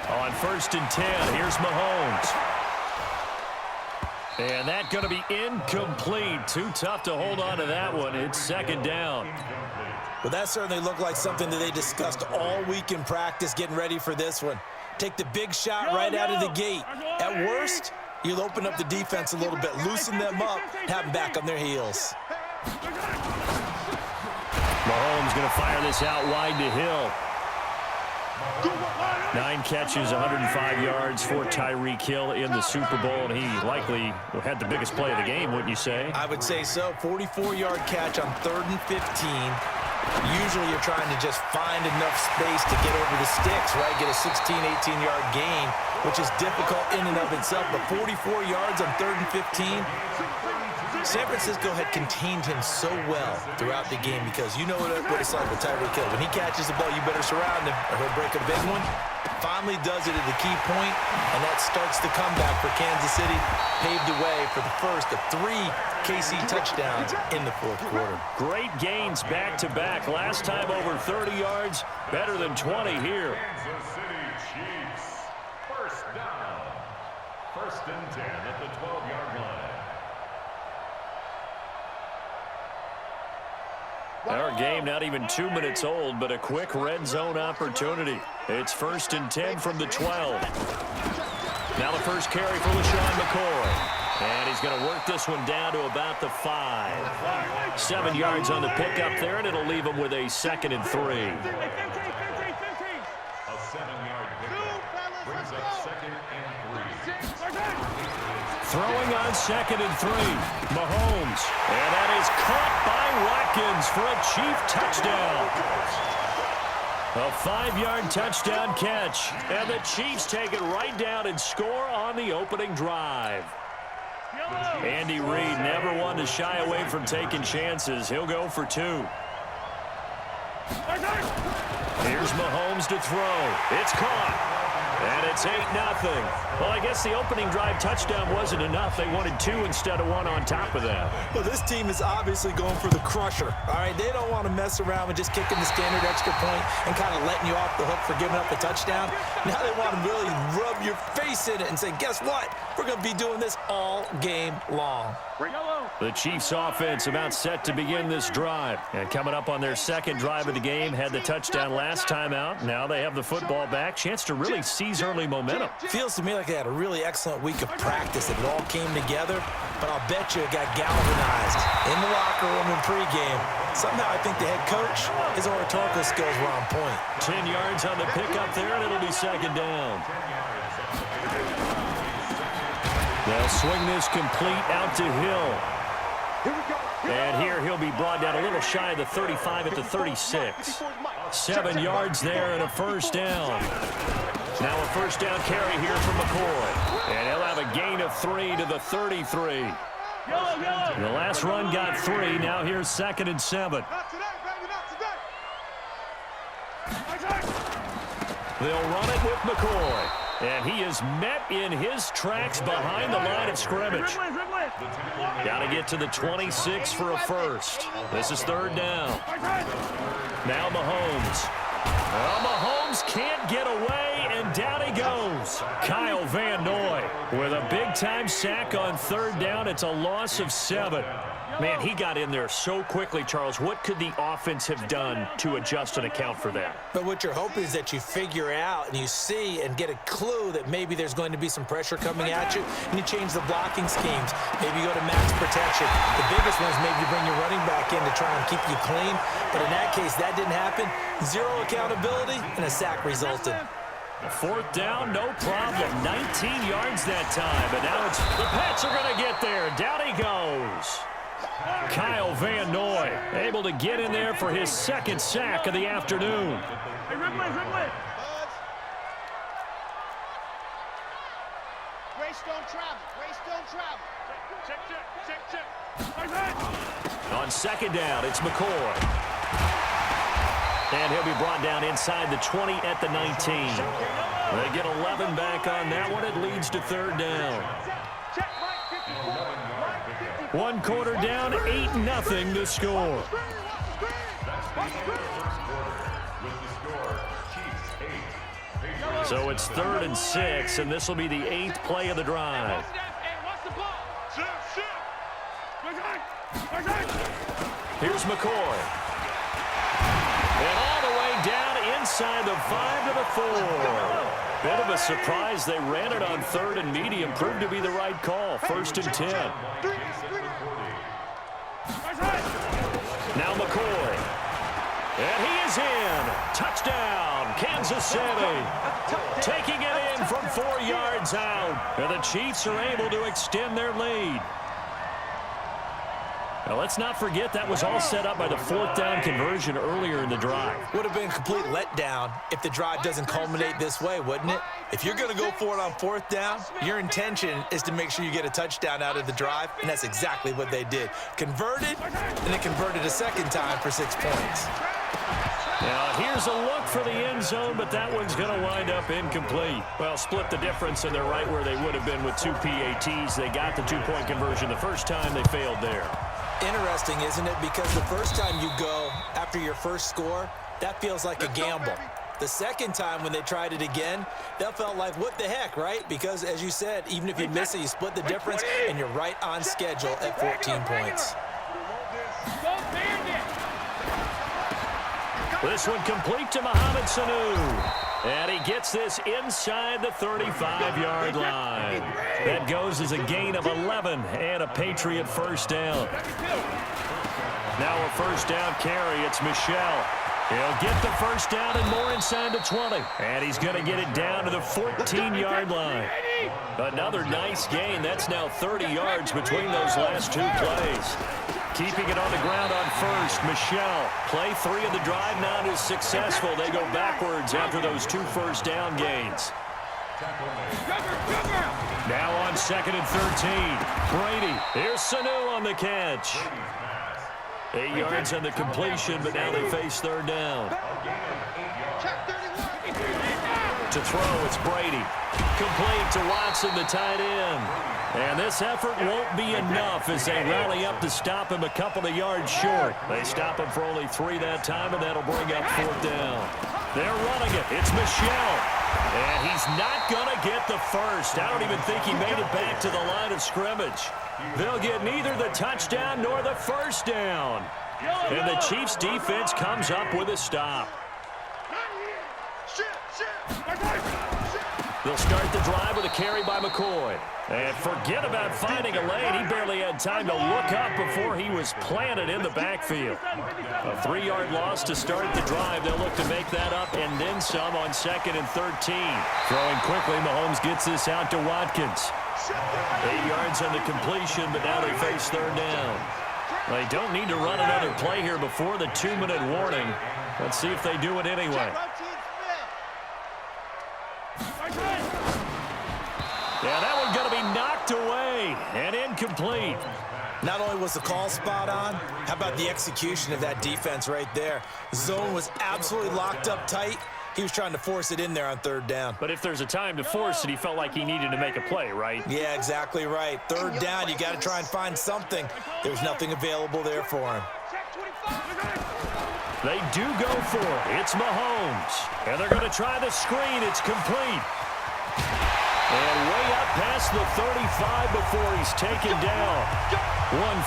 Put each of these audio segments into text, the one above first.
On 1st and 10, here's Mahomes. And that's going to be incomplete. Too tough to hold on to that one. It's 2nd down. Well, that certainly looked like something that they discussed all week in practice getting ready for this one. Take the big shot right out of the gate. At worst, you'll open up the defense a little bit, loosen them up, have them back on their heels. Mahomes going to fire this out wide to Hill. 9 catches, 105 yards for Tyreek Hill in the Super Bowl, and he likely had the biggest play of the game, wouldn't you say? I would say so. 44-yard catch on 3rd and 15. Usually you're trying to just find enough space to get over the sticks, right? Get a 16, 18-yard gain, which is difficult in and of itself. But 44 yards on 3rd and 15. San Francisco had contained him so well throughout the game because you know what it's like with Tyreek Hill. When he catches the ball, you better surround him or he'll break a big one. Finally does it at the key point, and that starts the comeback for Kansas City. Paved the way for the first of 3 KC touchdowns in the 4th quarter. Great gains back-to-back. Last time over 30 yards, better than 20 here. Kansas City Chiefs. 1st down. 1st and 10 at the 12-yard line. Our game not even 2 minutes old, but a quick red zone opportunity. It's 1st and 10 from the 12. Now the first carry for LaShawn McCoy. And he's going to work this one down to about the 5. 7 yards on the pickup there, and it'll leave him with a 2nd and 3. A 7-yard pickup brings up 2nd and 3. Throwing on 2nd and 3. Mahomes. And that is caught by Watkins for a Chief touchdown. A 5-yard touchdown catch. And the Chiefs take it right down and score on the opening drive. Andy Reid never one to shy away from taking chances. He'll go for 2. Here's Mahomes to throw. It's caught. And it's 8-0. Well, I guess the opening drive touchdown wasn't enough. They wanted 2 instead of 1 on top of that. Well, this team is obviously going for the crusher. All right, they don't want to mess around with just kicking the standard extra point and kind of letting you off the hook for giving up a touchdown. Now they want to really rub your face in it and say, guess what? We're going to be doing this all game long. The Chiefs offense about set to begin this drive. And coming up on their 2nd drive of the game, had the touchdown last time out. Now they have the football back. Chance to really seize early momentum. Feels to me like they had a really excellent week of practice. It all came together, but I'll bet you it got galvanized in the locker room in pregame. Somehow I think the head coach, his oratorical skills were on point. 10 yards on the pickup there, and it'll be 2nd down. They'll swing this complete out to Hill. And here he'll be brought down a little shy of the 35 at the 36. 7 yards there and a 1st down. Now a 1st down carry here from McCoy. And he'll have a gain of 3 to the 33. The last run got 3. Now here's 2nd and 7. They'll run it with McCoy. And he is met in his tracks behind the line of scrimmage. Got to get to the 26 for a 1st. This is 3rd down. Now Mahomes. Well, Mahomes can't get away, and down he goes. Kyle Van Noy with a big-time sack on 3rd down. It's a loss of 7. Man, he got in there so quickly, Charles. What could the offense have done to adjust and account for that? But what you're hoping is that you figure out and you see and get a clue that maybe there's going to be some pressure coming at you, and you change the blocking schemes. Maybe you go to max protection. The biggest one is maybe you bring your running back in to try and keep you clean. But in that case, that didn't happen. 0 accountability, and a sack resulted. 4th down, no problem. 19 yards that time. But now it's the Pats are going to get there. Down he goes. Kyle Van Noy able to get in there for his 2nd sack of the afternoon. On 2nd down, it's McCoy. And he'll be brought down inside the 20 at the 19. They get 11 back on that one. It leads to 3rd down. 1 quarter down, 8-0 to score. So it's 3rd and 6, and this will be the 8th play of the drive. Here's McCoy. And all the way down inside the 5 to the 4. Bit of a surprise. They ran it on 3rd and medium. Proved to be the right call. 1st and 10. Now McCoy. And he is in. Touchdown, Kansas City. Taking it in from 4 yards out. And the Chiefs are able to extend their lead. Now, let's not forget that was all set up by the 4th down conversion earlier in the drive. Would have been a complete letdown if the drive doesn't culminate this way, wouldn't it? If you're going to go for it on 4th down, your intention is to make sure you get a touchdown out of the drive, and that's exactly what they did. Converted, and they converted a second time for 6 points. Now, here's a look for the end zone, but that one's going to wind up incomplete. Well, split the difference, and they're right where they would have been with 2 PATs. They got the 2-point conversion the first time. They failed there. Interesting, isn't it? Because the first time you go after your first score, that feels like a gamble. The second time when they tried it again, that felt like, what the heck, right? Because, as you said, even if you miss it, you split the difference, and you're right on schedule at 14 points. This one complete to Mohamed Sanu. And he gets this inside the 35-yard line. That goes as a gain of 11 and a Patriot first down. Now a first down carry. It's Michel. He'll get the first down and more inside the 20. And he's going to get it down to the 14-yard line. Another nice gain. That's now 30 yards between those last 2 plays. Keeping it on the ground on first, Michel. Play 3 of the drive now is successful. They go backwards after those 2 first down gains. Now on 2nd and 13. Brady. Here's Sanu on the catch. 8 yards on the completion, but now they face 3rd down. To throw, it's Brady. Complete to Watson, the tight end. And this effort won't be enough as they rally up to stop him a couple of yards short. They stop him for only 3 that time, and that'll bring up 4th down. They're running it. It's Michel. And he's not going to get the first. I don't even think he made it back to the line of scrimmage. They'll get neither the touchdown nor the first down. And the Chiefs' defense comes up with a stop. They'll start the drive with a carry by McCoy. And forget about finding a lane. He barely had time to look up before he was planted in the backfield. A 3-yard loss to start the drive. They'll look to make that up and then some on 2nd and 13. Throwing quickly, Mahomes gets this out to Watkins. 8 yards on the completion, but now they face 3rd down. They don't need to run another play here before the 2-minute warning. Let's see if they do it anyway. Yeah, that one's going to be knocked away and incomplete. Not only was the call spot on, how about the execution of that defense right there? The zone was absolutely locked up tight. He was trying to force it in there on 3rd down. But if there's a time to force it, he felt like he needed to make a play, right? Yeah, exactly right. 3rd down, you got to try and find something. There's nothing available there for him. They do go for it. It's Mahomes. And they're going to try the screen. It's complete. And way up past the 35 before he's taken down.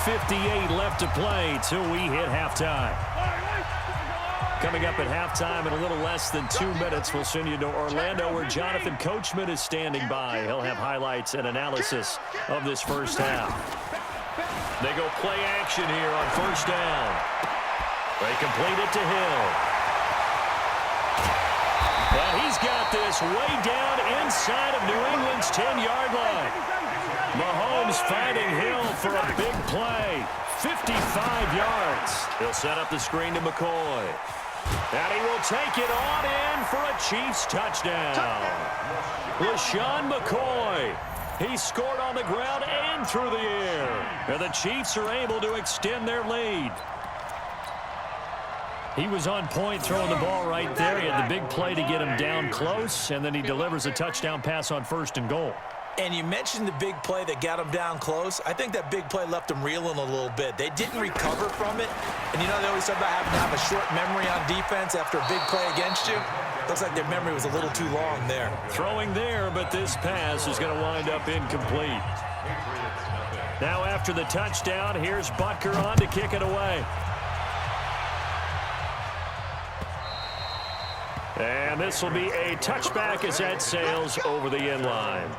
1:58 left to play till we hit halftime. Coming up at halftime in a little less than 2 minutes, we'll send you to Orlando where Jonathan Coachman is standing by. He'll have highlights and analysis of this first half. They go play action here on first down. They complete it to Hill. Well, he's got this way down inside of New England's 10-yard line. Mahomes finding Hill for a big play. 55 yards. He'll set up the screen to McCoy. And he will take it on in for a Chiefs touchdown. LaShawn McCoy. He scored on the ground and through the air. And the Chiefs are able to extend their lead. He was on point throwing the ball right there. He had the big play to get him down close, and then he delivers a touchdown pass on 1st and goal. And you mentioned the big play that got them down close. I think that big play left them reeling a little bit. They didn't recover from it. And you know they always talk about having to have a short memory on defense after a big play against you. Looks like their memory was a little too long there. Throwing there, but this pass is going to wind up incomplete. Now after the touchdown, here's Butker on to kick it away. And this will be a touchback as that sails over the end line.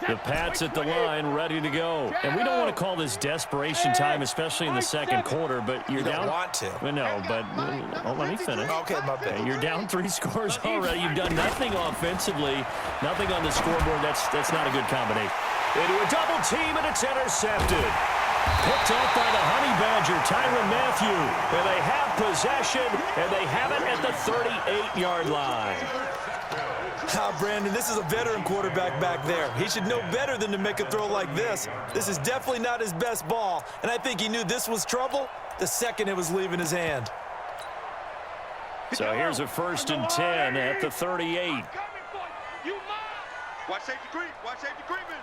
The Pats at the line, ready to go. And we don't want to call this desperation time, especially in the second quarter, but you're down. You don't want to. Well, no, but let me finish. Okay, my bad. You're down 3 scores already. You've done nothing offensively, nothing on the scoreboard. That's not a good combination. Into a double team, and it's intercepted. Picked off by the Honey Badger, Tyrann Mathieu. And they have possession, and they have it at the 38-yard line. Brandon, this is a veteran quarterback back there. He should know better than to make a throw like this. This is definitely not his best ball, and I think he knew this was trouble the second it was leaving his hand. So here's a 1st and 10 at the 38. Watch safety creep. Watch safety creeping.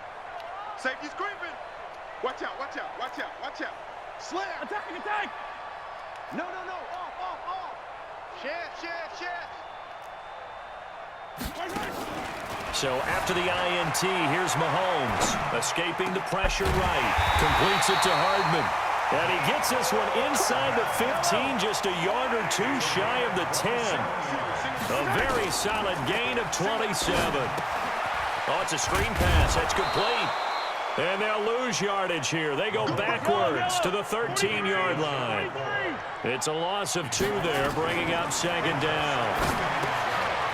Safety's creeping. Watch out, watch out, watch out, watch out. Slam. Attack. No. Off. Chef. So after the INT, here's Mahomes, escaping the pressure right. Completes it to Hardman. And he gets this one inside the 15, just a yard or two shy of the 10. A very solid gain of 27. Oh, it's a screen pass. That's complete. And they'll lose yardage here. They go backwards to the 13-yard line. It's a loss of 2 there, bringing up 2nd down.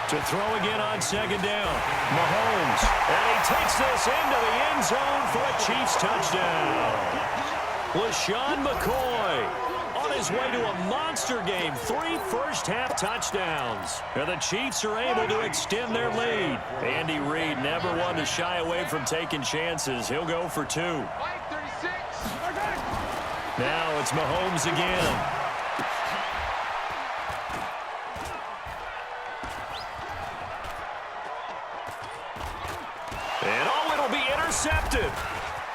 To throw again on 2nd down. Mahomes. And he takes this into the end zone for a Chiefs touchdown. LaShawn McCoy on his way to a monster game. 3 first-half touchdowns. And the Chiefs are able to extend their lead. Andy Reid never one to shy away from taking chances. He'll go for 2. Now it's Mahomes again. And it'll be intercepted.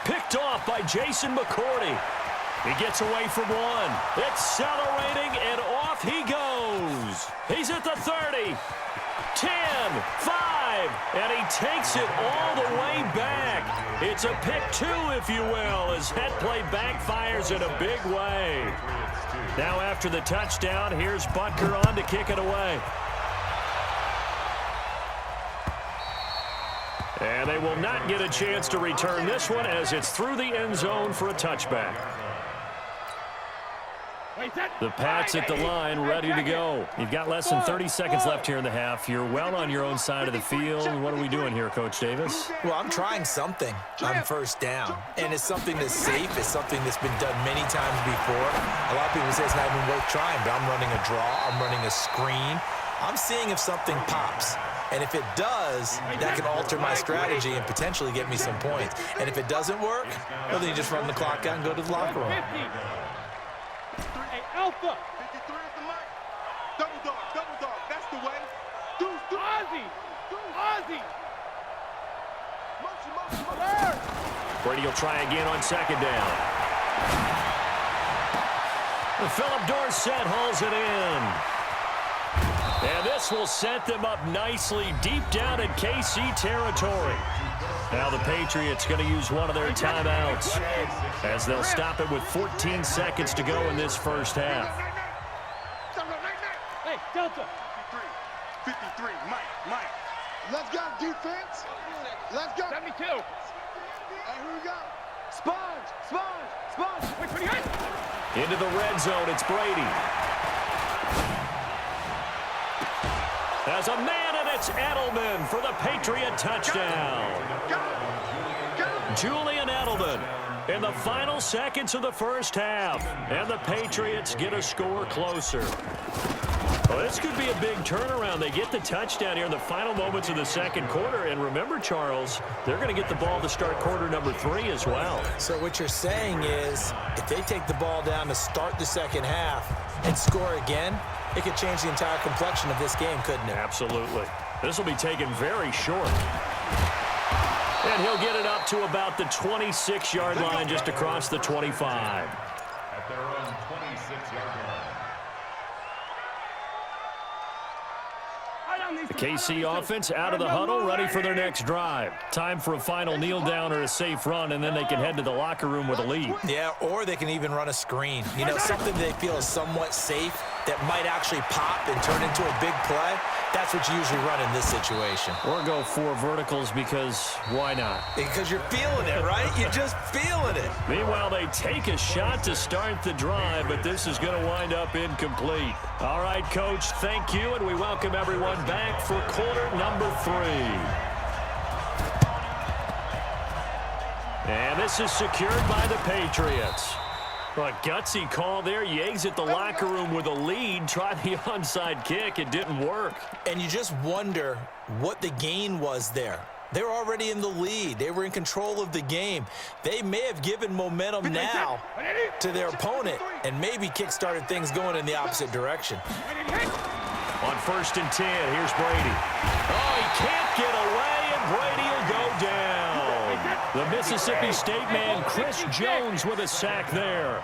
Picked off by Jason McCourty. He gets away from one. Accelerating, and off he goes. He's at the 30. 10, 5, and he takes it all the way back. It's a pick 2, if you will, as that play backfires in a big way. Now after the touchdown, here's Butker on to kick it away. And they will not get a chance to return this one as it's through the end zone for a touchback. The Pats at the line, ready to go. You've got less than 30 seconds left here in the half. You're well on your own side of the field. What are we doing here, Coach Davis? Well, I'm trying something on 1st down. And it's something that's safe. It's something that's been done many times before. A lot of people say it's not even worth trying, but I'm running a draw. I'm running a screen. I'm seeing if something pops. And if it does, that can alter my strategy and potentially get me some points. And if it doesn't work, well, then you just run the clock out and go to the locker room. Alpha. 53 at the mic. Double dog. That's the way. Deuce. Ozzy. Motion. Brady will try again on 2nd down. Philip Dorsett hauls it in. And this will set them up nicely deep down in KC territory. Now the Patriots going to use one of their timeouts as they'll stop it with 14 seconds to go in this first half. Hey, Delta. 53, Mike. Let's go, defense. Let's go. 72. Hey, here we go. Sponge. Into the red zone, it's Brady. As a man, and it's Edelman for the Patriot touchdown. Julian Edelman In the final seconds of the first half, and the Patriots get a score closer. Well, this could be a big turnaround. They get the touchdown here in the final moments of the second quarter. And remember, Charles, they're going to get the ball to start quarter number 3 as well. So what you're saying is if they take the ball down to start the second half and score again, it could change the entire complexion of this game, couldn't it? Absolutely. This will be taken very short. And he'll get it up to about the 26-yard line just across the 25. At their own 26-yard line. The KC offense out of the huddle, ready for their next drive. Time for a final kneel down or a safe run, and then they can head to the locker room with a lead. Yeah, or they can even run a screen. You know, something they feel is somewhat safe that might actually pop and turn into a big play. That's what you usually run in this situation. Or go 4 verticals because why not? Because you're feeling it, right? You're just feeling it. Meanwhile, they take a shot to start the drive, but this is going to wind up incomplete. All right, Coach, thank you, and we welcome everyone back for quarter number 3. And this is secured by the Patriots. A gutsy call there. You exit the locker room with a lead. Try the onside kick. It didn't work. And you just wonder what the gain was there. They were already in the lead. They were in control of the game. They may have given momentum now to their opponent and maybe kick-started things going in the opposite direction. On 1st and 10, here's Brady. Oh, he can't get away, and Brady will go down. The Mississippi State man, Chris Jones, with a sack there.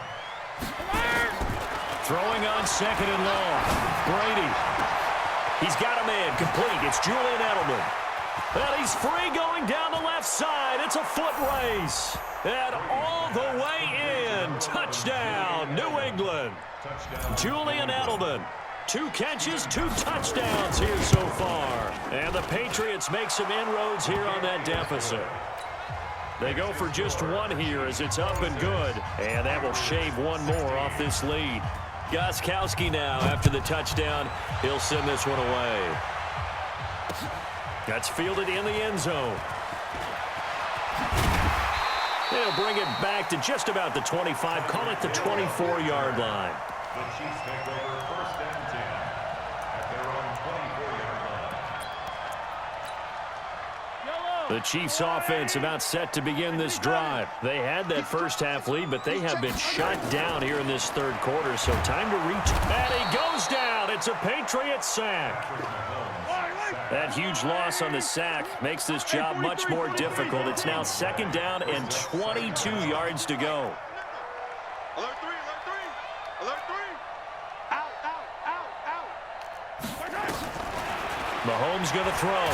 Throwing on 2nd and long. Brady. He's got a man complete. It's Julian Edelman. And he's free going down the left side. It's a foot race. And all the way in. Touchdown, New England. Julian Edelman. 2 catches, 2 touchdowns here so far. And the Patriots make some inroads here on that deficit. They go for just 1 here as it's up and good. And that will shave 1 more off this lead. Gostkowski now after the touchdown. He'll send this one away. That's fielded in the end zone. They'll bring it back to just about the 25. Call it the 24-yard line. The Chiefs take over 1st and 10 at their own 24-yard line. The Chiefs offense about set to begin this drive. They had that first half lead, but they have been shut down here in this 3rd quarter, so time to reach. And he goes down. It's a Patriot sack. That huge loss on the sack makes this job much more difficult. It's now 2nd down and 22 yards to go. Alert 3, alert 3. Alert 3. Out, out, out, out. Mahomes going to throw.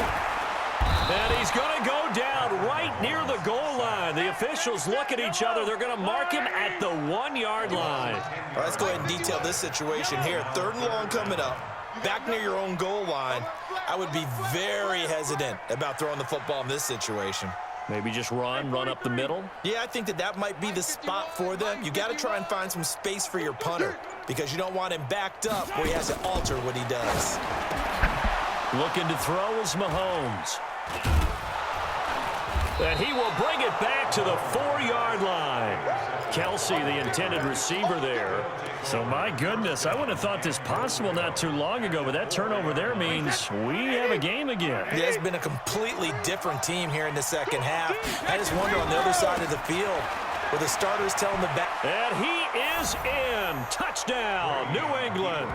And he's going to go down right near the goal line. The officials look at each other. They're going to mark him at the 1-yard line. All right, let's go ahead and detail this situation here. 3rd and long coming up. Back near your own goal line. I would be very hesitant about throwing the football in this situation. Maybe just run up the middle? Yeah, I think that might be the spot for them. You got to try and find some space for your punter because you don't want him backed up where he has to alter what he does. Looking to throw is Mahomes. And he will bring it back to the 4-yard line. Kelsey, the intended receiver there. So, my goodness, I wouldn't have thought this possible not too long ago, but that turnover there means we have a game again. Yeah, it's been a completely different team here in the second half. I just wonder on the other side of the field where the starters telling the back. And he is in. Touchdown, New England.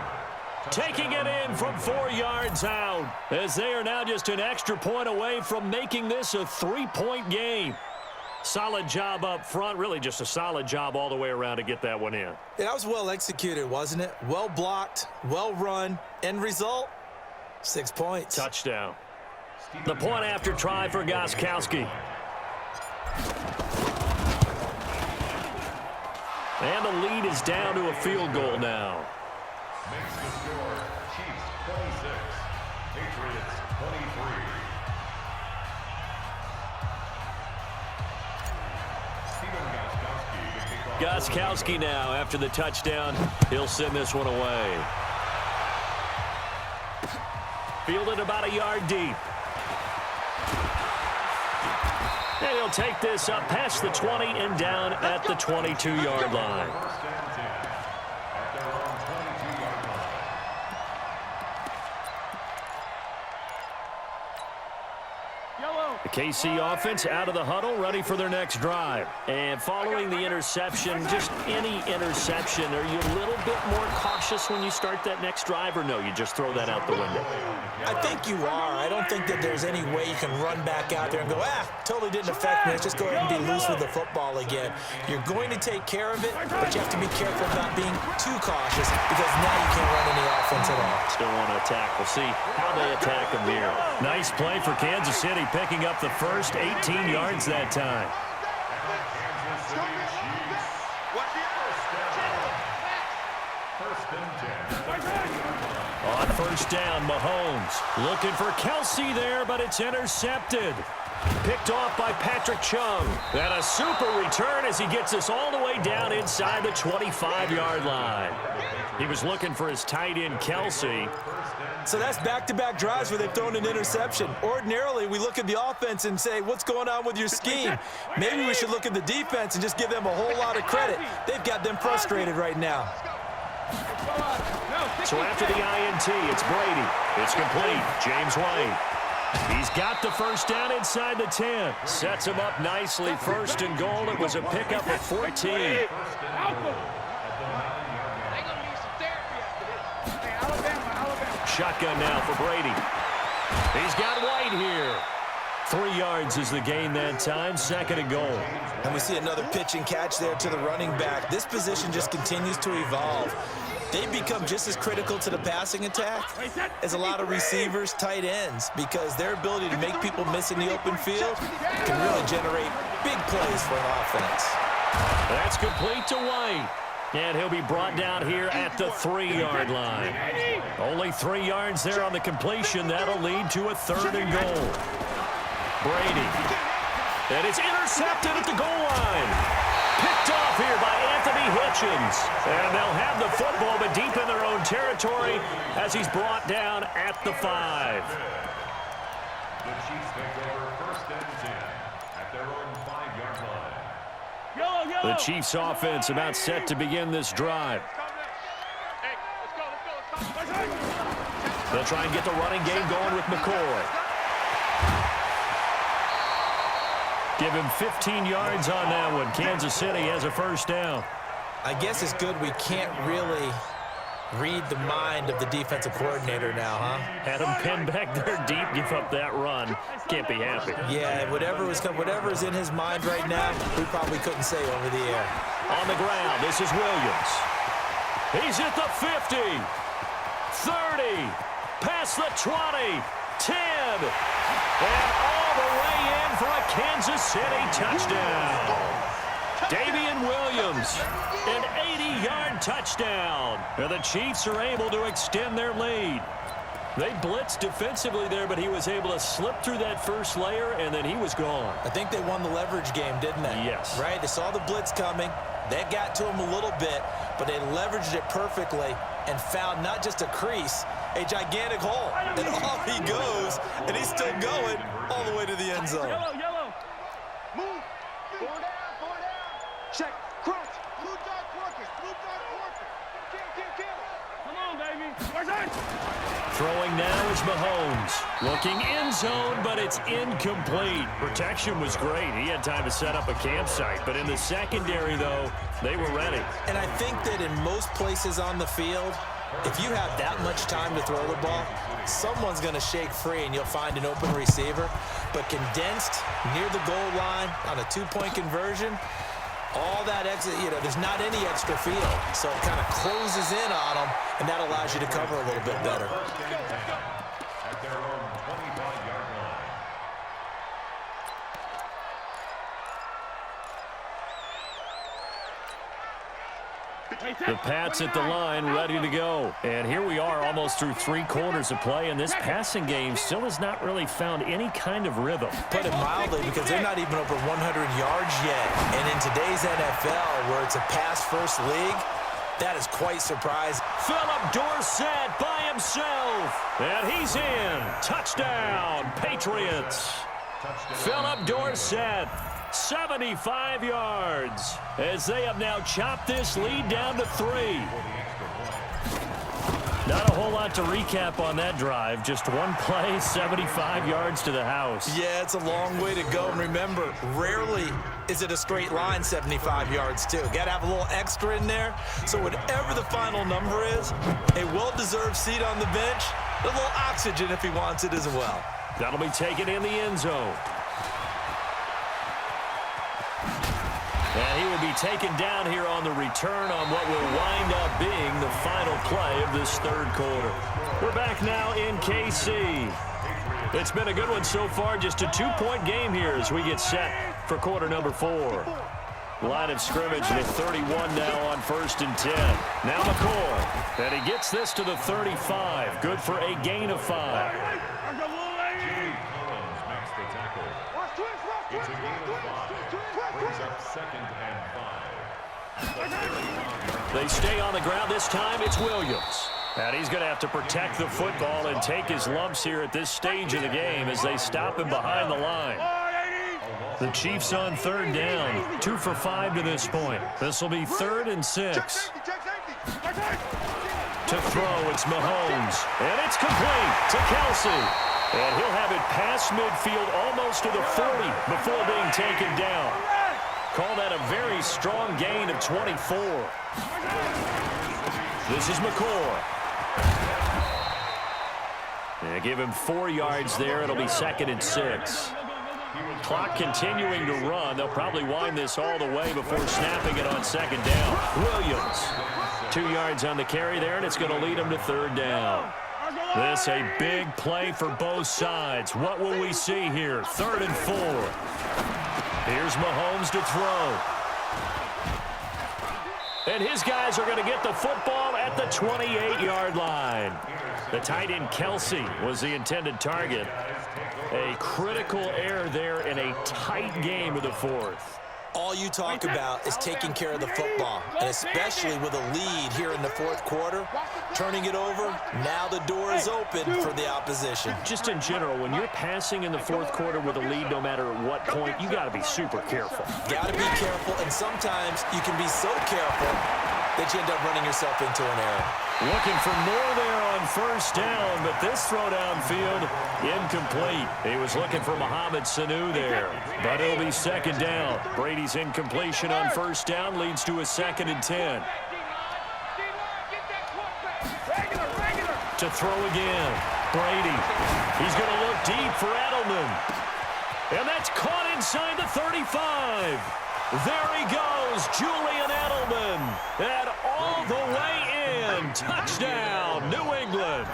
Taking it in from 4 yards out as they are now just an extra point away from making this a 3-point game. Solid job up front, really just a solid job all the way around to get that one in. That was well executed, wasn't it? Well blocked, well run. End result, 6 points. Touchdown. The point after try for Gostkowski. And the lead is down to a field goal now. Makes the score Chiefs 26, Patriots 23. Gostkowski now after the touchdown. He'll send this one away. Fielded about a yard deep. And he'll take this up past the 20 and down at the 22-yard line. The KC offense out of the huddle, ready for their next drive. And following the interception, just any interception, are you a little bit more cautious when you start that next drive, or no, you just throw that out the window? I think you are. I don't think that there's any way you can run back out there and go, totally didn't affect me. Let's just go ahead and be loose with the football again. You're going to take care of it, but you have to be careful about being too cautious because now you can't run any offense at all. Still want to attack. We'll see how they attack them here. Nice play for Kansas City, picking up the first 18 yards that time. On first down, Mahomes looking for Kelsey there, but it's intercepted. Picked off by Patrick Chung. And a super return as he gets us all the way down inside the 25-yard line. He was looking for his tight end, Kelsey. So that's back-to-back drives where they've thrown an interception. Ordinarily, we look at the offense and say, what's going on with your scheme? Maybe we should look at the defense and just give them a whole lot of credit. They've got them frustrated right now. So after the INT, it's Brady. It's complete. James White. He's got the first down inside the 10. Sets him up nicely. First and goal. It was a pickup of 14. Shotgun now for Brady. He's got White here. 3 yards is the gain that time. Second and goal. And we see another pitch and catch there to the running back. This position just continues to evolve. They've become just as critical to the passing attack as a lot of receivers, tight ends, because their ability to make people miss in the open field can really generate big plays for an offense. That's complete to White. And he'll be brought down here at the 3-yard line. Only 3 yards there on the completion. That'll lead to a third and goal. Brady. And it's intercepted at the goal line. Picked off here by Anthony Hitchens. And they'll have the football, but deep in their own territory as he's brought down at the 5. The Chiefs take over first and 10 at their own 5-yard line. The Chiefs offense about set to begin this drive. They'll try and get the running game going with McCoy. Give him 15 yards on that one. Kansas City has a first down. I guess it's good we can't really read the mind of the defensive coordinator now, huh? Had him pinned back there deep, give up that run. Can't be happy. Yeah, whatever is in his mind right now, we probably couldn't say over the air. On the ground, this is Williams. He's at the 50, 30, past the 20, 10, and all the way in for a Kansas City touchdown. Damian Williams, an 80-yard touchdown. And the Chiefs are able to extend their lead. They blitzed defensively there, but he was able to slip through that first layer, and then he was gone. I think they won the leverage game, didn't they? Yes. Right? They saw the blitz coming. That got to him a little bit, but they leveraged it perfectly and found not just a crease, a gigantic hole. And off he goes, and he's still going all the way to the end zone. Yellow. Move. 4 down. Check. Crunch. Blue dot working. Kill. Come on, baby. Throwing now is Mahomes. Looking end zone, but it's incomplete. Protection was great. He had time to set up a campsite. But in the secondary, though, they were ready. And I think that in most places on the field, if you have that much time to throw the ball, someone's going to shake free and you'll find an open receiver. But condensed near the goal line on a 2-point conversion, all that exit, there's not any extra field. So it kind of closes in on them, and that allows you to cover a little bit better. At their own 25-yard line. The Pats at the line, ready to go. And here we are almost through 3 quarters of play, and this passing game still has not really found any kind of rhythm. Put it mildly, because they're not even over 100 yards yet. And in today's NFL, where it's a pass-first league, that is quite surprising. Philip Dorsett by himself. And he's in. Touchdown, Patriots. Philip Dorsett, 75 yards, as they have now chopped this lead down to 3. Not a whole lot to recap on that drive. Just one play, 75 yards to the house. Yeah, it's a long way to go. And remember, rarely is it a straight line 75 yards, too. Got to have a little extra in there. So whatever the final number is, a well-deserved seat on the bench, a little oxygen if he wants it as well. That'll be taken in the end zone. And he will be taken down here on the return on what will wind up being the final play of this third quarter. We're back now in KC. It's been a good one so far. Just a 2-point game here as we get set for quarter number 4. Line of scrimmage with 31 now on 1st and 10. Now McCoy. And he gets this to the 35. Good for a gain of 5. It's a gain of 5. Brings up 2nd and 5. They stay on the ground. This time it's Williams. And he's going to have to protect the football and take his lumps here at this stage of the game as they stop him behind the line. The Chiefs on 3rd down. 2 for 5 to this point. This will be 3rd and 6. To throw, it's Mahomes. And it's complete to Kelsey. And he'll have it past midfield almost to the 40 before being taken down. Call that a very strong gain of 24. This is McCoy. And give him 4 yards there. It'll be 2nd and 6. Clock continuing to run. They'll probably wind this all the way before snapping it on 2nd down. Williams. 2 yards on the carry there, and it's going to lead him to 3rd down. This a big play for both sides. What will we see here? 3rd and 4. Here's Mahomes to throw. And his guys are going to get the football at the 28-yard line. The tight end Kelsey was the intended target. A critical error there in a tight game of the 4th. All you talk about is taking care of the football, and especially with a lead here in the 4th quarter, turning it over, now the door is open for the opposition. Just in general, when you're passing in the 4th quarter with a lead, no matter at what point, you got to be super careful. Got to be careful, and sometimes you can be so careful that you end up running yourself into an error. Looking for more there on 1st down, but this throw downfield, incomplete. He was looking for Mohamed Sanu there, but it'll be 2nd down. Brady's incompletion on 1st down leads to a 2nd and 10. To throw again, Brady. He's going to look deep for Edelman. And that's caught inside the 35. There he goes, Julian Edelman. And all the way in. Touchdown, New England.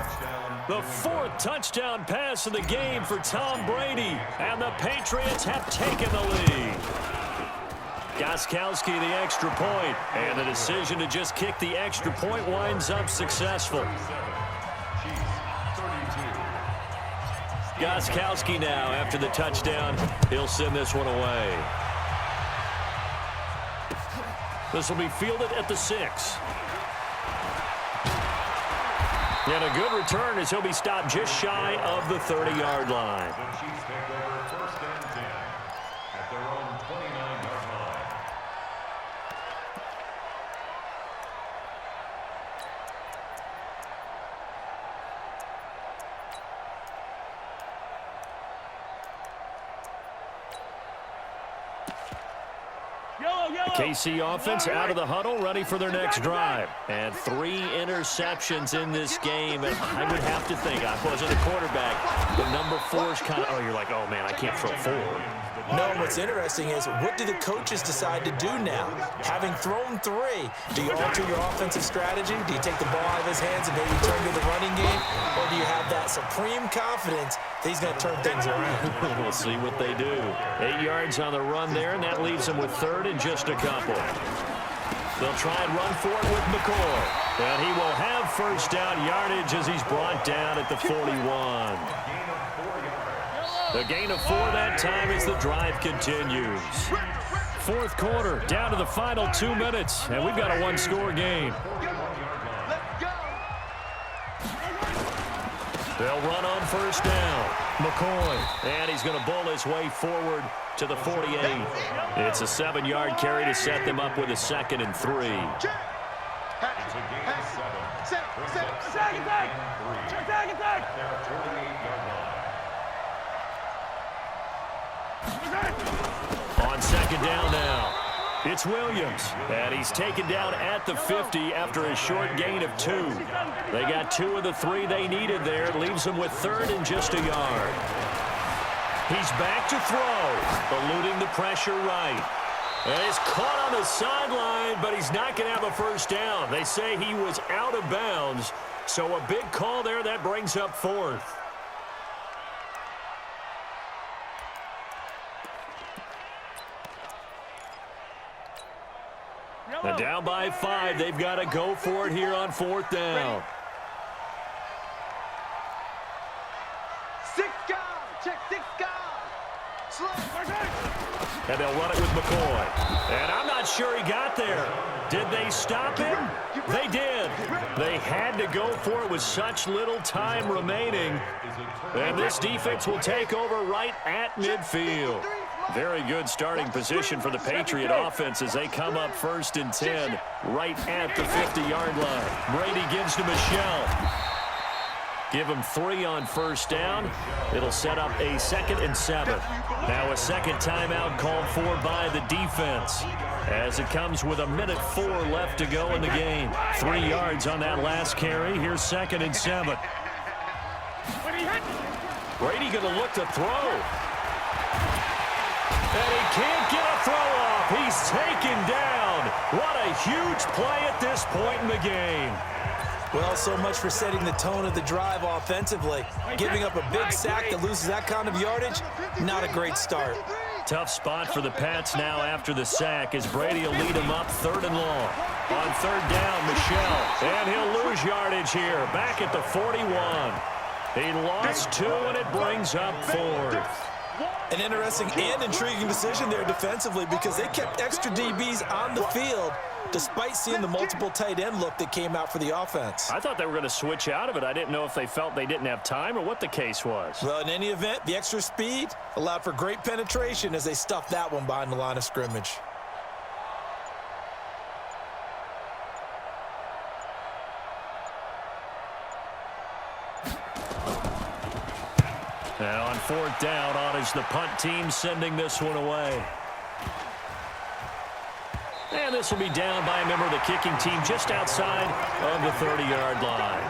The 4th touchdown pass of the game for Tom Brady. And the Patriots have taken the lead. Gostkowski the extra point. And the decision to just kick the extra point winds up successful. Gostkowski now after the touchdown. He'll send this one away. This will be fielded at the 6. And a good return as he'll be stopped just shy of the 30-yard line. The Chiefs take over 1st and 10 at their own 29-yard line. The KC offense out of the huddle, ready for their next drive. And 3 interceptions in this game. And I would have to think, I wasn't a quarterback, but number 4 is kind of, oh, you're like, oh, man, I can't throw 4. No, what's interesting is, what do the coaches decide to do now? Having thrown 3, do you alter your offensive strategy? Do you take the ball out of his hands and maybe turn to the running game? Or do you have that supreme confidence that he's going to turn things around? We'll see what they do. 8 yards on the run there, and that leaves them with 3rd and just a couple. They'll try and run for it with McCoy. And he will have 1st down yardage as he's brought down at the 41. A gain of 4 that time as the drive continues. 4th quarter, down to the final 2 minutes, and we've got a 1-score game. They'll run on first down. McCoy, and he's going to bull his way forward to the 48. It's a 7-yard carry to set them up with a 2nd and 3. On 2nd down now, it's Williams, and he's taken down at the 50 after a short gain of 2. They got 2 of the 3 they needed there. It leaves them with 3rd and just a yard. He's back to throw, eluding the pressure right. And he's caught on the sideline, but he's not going to have a first down. They say he was out of bounds, so a big call there that brings up 4th. And down by 5, they've got to go for it here on 4th down. 6 guys, check 6 guys. And they'll run it with McCoy. And I'm not sure he got there. Did they stop him? They did. They had to go for it with such little time remaining. And this defense will take over right at midfield. Very good starting position for the Patriot offense as they come up 1st and 10 right at the 50-yard line. Brady gives to Michelle. Give him 3 on first down. It'll set up a 2nd and 7. Now a second timeout called for by the defense as it comes with 1:04 left to go in the game. 3 yards on that last carry. Here's 2nd and 7. Brady going to look to throw. And he can't get a throw off. He's taken down. What a huge play at this point in the game. Well, so much for setting the tone of the drive offensively. Giving up a big sack that loses that kind of yardage, not a great start. Tough spot for the Pats now after the sack as Brady will lead him up 3rd and long. On 3rd down, Michelle. And he'll lose yardage here, back at the 41. He lost 2, and it brings up 4th. An interesting and intriguing decision there defensively because they kept extra DBs on the field despite seeing the multiple tight end look that came out for the offense. I thought they were going to switch out of it. I didn't know if they felt they didn't have time or what the case was. Well, in any event, the extra speed allowed for great penetration as they stuffed that one behind the line of scrimmage. And on 4th down, on is the punt team sending this one away. And this will be down by a member of the kicking team just outside of the 30-yard line.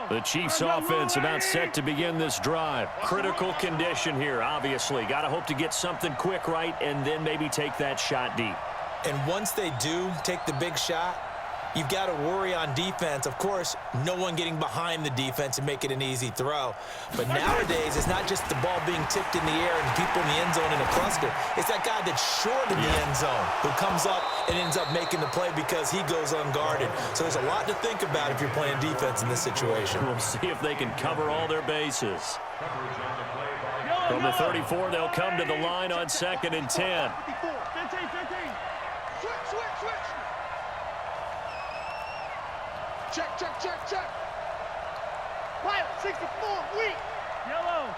The Chiefs offense about set to begin this drive. Critical condition here, obviously. Got to hope to get something quick right and then maybe take that shot deep. And once they do take the big shot, you've got to worry on defense. Of course, no one getting behind the defense and make it an easy throw. But nowadays, it's not just the ball being tipped in the air and people in the end zone in a cluster. It's that guy that's short in the end zone who comes up and ends up making the play because he goes unguarded. So there's a lot to think about if you're playing defense in this situation. We'll see if they can cover all their bases. From the 34, they'll come to the line on 2nd and 10. Check, check, check, check. Right, 64, weak. Yellow.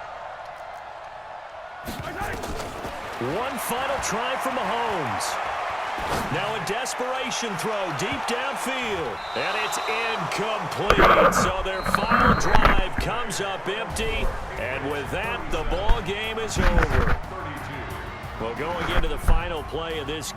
One final try from Mahomes. Now a desperation throw deep downfield. And it's incomplete. So their final drive comes up empty. And with that, the ball game is over. Well, going into the final play of this game.